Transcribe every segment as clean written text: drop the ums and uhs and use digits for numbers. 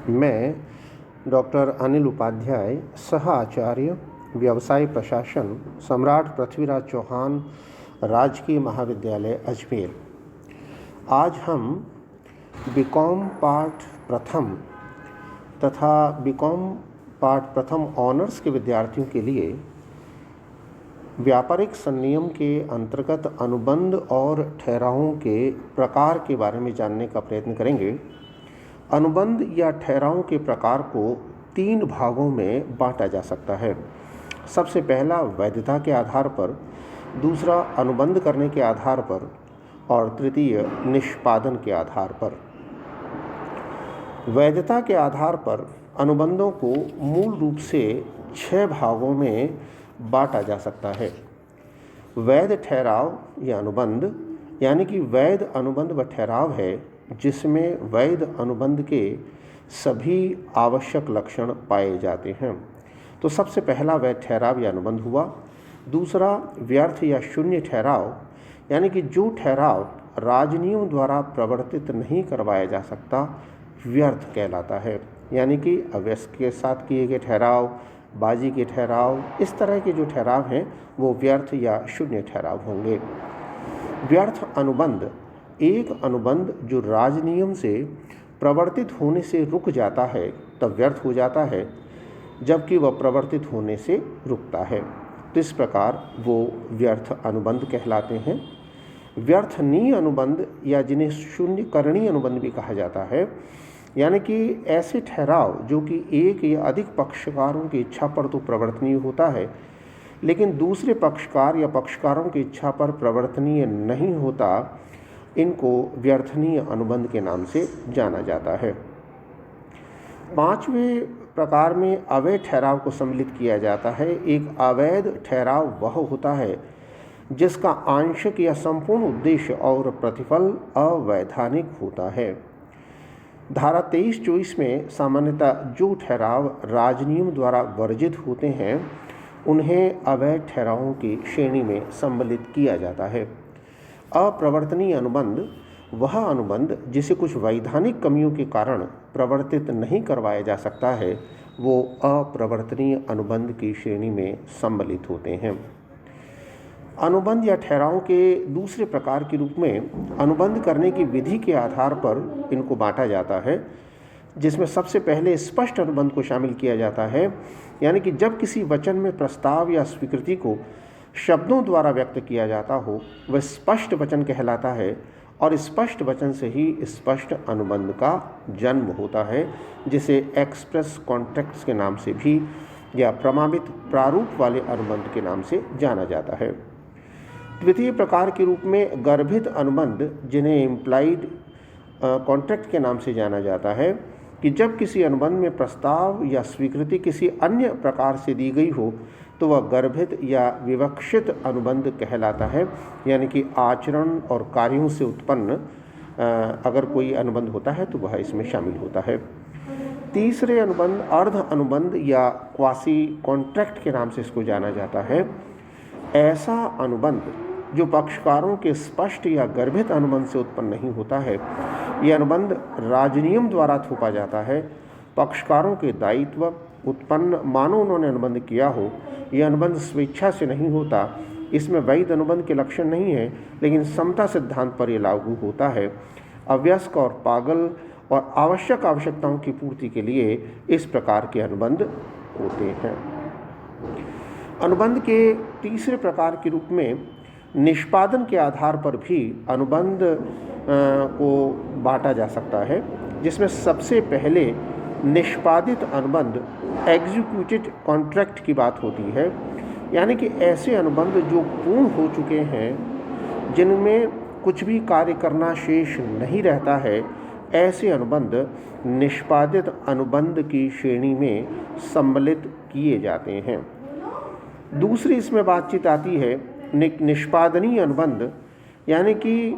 मैं डॉक्टर अनिल उपाध्याय, सह आचार्य व्यवसाय प्रशासन, सम्राट पृथ्वीराज चौहान राजकीय महाविद्यालय अजमेर। आज हम बीकॉम पार्ट प्रथम तथा बीकॉम पार्ट प्रथम ऑनर्स के विद्यार्थियों के लिए व्यापारिक संनियम के अंतर्गत अनुबंध और ठहरावों के प्रकार के बारे में जानने का प्रयत्न करेंगे। अनुबंध या ठहरावों के प्रकार को 3 भागों में बांटा जा सकता है। सबसे पहला वैधता के आधार पर, दूसरा अनुबंध करने के आधार पर और तृतीय निष्पादन के आधार पर। वैधता के आधार पर अनुबंधों को मूल रूप से 6 भागों में बांटा जा सकता है। वैध ठहराव या अनुबंध यानी कि वैध अनुबंध व ठहराव है जिसमें वैध अनुबंध के सभी आवश्यक लक्षण पाए जाते हैं। तो सबसे पहला वैध ठहराव या अनुबंध हुआ। दूसरा व्यर्थ या शून्य ठहराव यानी कि जो ठहराव राजनियम द्वारा प्रवर्तित नहीं करवाया जा सकता, व्यर्थ कहलाता है। यानी कि अवयस्क के साथ किए गए ठहराव, बाजी के ठहराव, इस तरह के जो ठहराव हैं वो व्यर्थ या शून्य ठहराव होंगे। व्यर्थ अनुबंध एक अनुबंध जो राजनियम से प्रवर्तित होने से रुक जाता है तब व्यर्थ हो जाता है, जबकि वह प्रवर्तित होने से रुकता है। तो इस प्रकार वो व्यर्थ अनुबंध कहलाते हैं। व्यर्थनीय अनुबंध या जिन्हें शून्यकरणीय अनुबंध भी कहा जाता है, यानी कि ऐसे ठहराव जो कि एक या अधिक पक्षकारों की इच्छा पर तो प्रवर्तनीय होता है, लेकिन दूसरे पक्षकार या पक्षकारों की इच्छा पर प्रवर्तनीय नहीं होता, इनको व्यर्थनीय अनुबंध के नाम से जाना जाता है। 5वें प्रकार में अवैध ठहराव को सम्मिलित किया जाता है। एक अवैध ठहराव वह होता है जिसका आंशिक या संपूर्ण उद्देश्य और प्रतिफल अवैधानिक होता है। धारा 23-24 में सामान्यतः जो ठहराव राजनियम द्वारा वर्जित होते हैं उन्हें अवैध ठहरावों की श्रेणी में सम्मिलित किया जाता है। अप्रवर्तनीय अनुबंध वह अनुबंध जिसे कुछ वैधानिक कमियों के कारण प्रवर्तित नहीं करवाया जा सकता है, वो अप्रवर्तनीय अनुबंध की श्रेणी में सम्मिलित होते हैं। अनुबंध या ठहरावों के दूसरे प्रकार के रूप में अनुबंध करने की विधि के आधार पर इनको बांटा जाता है, जिसमें सबसे पहले स्पष्ट अनुबंध को शामिल किया जाता है। यानी कि जब किसी वचन में प्रस्ताव या स्वीकृति को शब्दों द्वारा व्यक्त किया जाता हो, वह स्पष्ट वचन कहलाता है और स्पष्ट वचन से ही स्पष्ट अनुबंध का जन्म होता है, जिसे एक्सप्रेस कॉन्ट्रैक्ट्स के नाम से भी या प्रमाणित प्रारूप वाले अनुबंध के नाम से जाना जाता है। द्वितीय प्रकार के रूप में गर्भित अनुबंध, जिन्हें इम्प्लाइड कॉन्ट्रैक्ट के नाम से जाना जाता है, कि जब किसी अनुबंध में प्रस्ताव या स्वीकृति किसी अन्य प्रकार से दी गई हो तो वह गर्भित या विवक्षित अनुबंध कहलाता है। यानी कि आचरण और कार्यों से उत्पन्न अगर कोई अनुबंध होता है तो वह इसमें शामिल होता है। तीसरे अनुबंध अर्ध अनुबंध या क्वासी कॉन्ट्रैक्ट के नाम से इसको जाना जाता है। ऐसा अनुबंध जो पक्षकारों के स्पष्ट या गर्भित अनुबंध से उत्पन्न नहीं होता है, यह अनुबंध राजनियम द्वारा थोपा जाता है। पक्षकारों के दायित्व उत्पन्न मानो उन्होंने अनुबंध किया हो, यह अनुबंध स्वेच्छा से नहीं होता। इसमें वैध अनुबंध के लक्षण नहीं है, लेकिन समता सिद्धांत पर यह लागू होता है। अवयस्क और पागल और आवश्यकताओं की पूर्ति के लिए इस प्रकार के अनुबंध होते हैं। अनुबंध के तीसरे प्रकार के रूप में निष्पादन के आधार पर भी अनुबंध को बांटा जा सकता है, जिसमें सबसे पहले निष्पादित अनुबंध एग्जीक्यूटेड कॉन्ट्रैक्ट की बात होती है। यानी कि ऐसे अनुबंध जो पूर्ण हो चुके हैं, जिनमें कुछ भी कार्य करना शेष नहीं रहता है, ऐसे अनुबंध निष्पादित अनुबंध की श्रेणी में सम्मिलित किए जाते हैं। दूसरी इसमें बातचीत आती है निष्पादनीय अनुबंध, यानी कि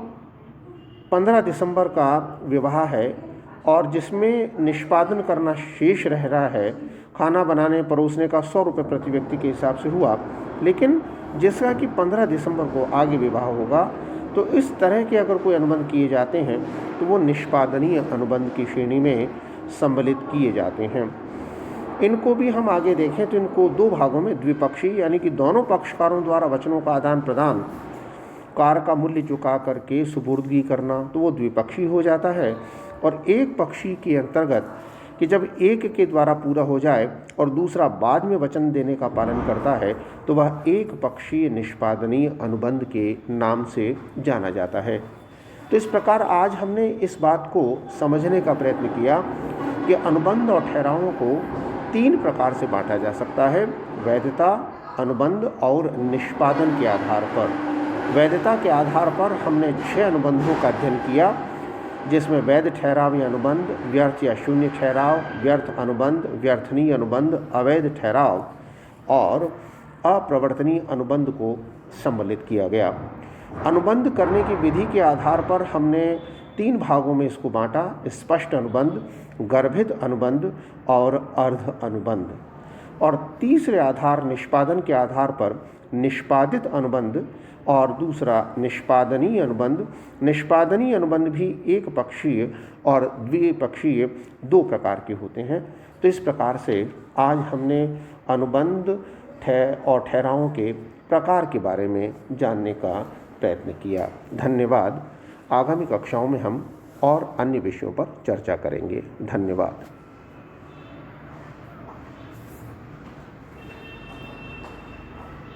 15 दिसंबर का विवाह है और जिसमें निष्पादन करना शेष रह रहा है। खाना बनाने परोसने का 100 रुपये प्रति व्यक्ति के हिसाब से हुआ, लेकिन जिसका कि 15 दिसंबर को आगे विवाह होगा, तो इस तरह के अगर कोई अनुबंध किए जाते हैं तो वो निष्पादनीय अनुबंध की श्रेणी में सम्मिलित किए जाते हैं। इनको भी हम आगे देखें तो इनको दो भागों में द्विपक्षीय यानी कि दोनों पक्षकारों द्वारा वचनों का आदान प्रदान, कार का मूल्य चुका करके सुपुर्दगी करना, तो वो द्विपक्षीय हो जाता है। और एक पक्षीय के अंतर्गत कि जब एक के द्वारा पूरा हो जाए और दूसरा बाद में वचन देने का पालन करता है तो वह एक पक्षीय निष्पादनीय अनुबंध के नाम से जाना जाता है। तो इस प्रकार आज हमने इस बात को समझने का प्रयत्न किया कि अनुबंध और ठहरावों को तीन प्रकार से बांटा जा सकता है, वैधता, अनुबंध और निष्पादन के आधार पर। वैधता के आधार पर हमने 6 अनुबंधों का अध्ययन किया, जिसमें वैध ठहराव या अनुबंध, व्यर्थ या शून्य ठहराव, व्यर्थ अनुबंध, व्यर्थनीय अनुबंध, अवैध ठहराव और अप्रवर्तनीय अनुबंध को सम्मिलित किया गया। अनुबंध करने की विधि के आधार पर हमने 3 भागों में इसको बांटा, स्पष्ट अनुबंध, गर्भित अनुबंध और अर्ध अनुबंध। और तीसरे आधार निष्पादन के आधार पर निष्पादित अनुबंध और दूसरा निष्पादनीय अनुबंध। निष्पादनीय अनुबंध भी एक पक्षीय और द्विपक्षीय 2 प्रकार के होते हैं। तो इस प्रकार से आज हमने अनुबंध और ठहरावों के प्रकार के बारे में जानने का प्रयत्न किया। धन्यवाद। आगामी कक्षाओं में हम और अन्य विषयों पर चर्चा करेंगे। धन्यवाद।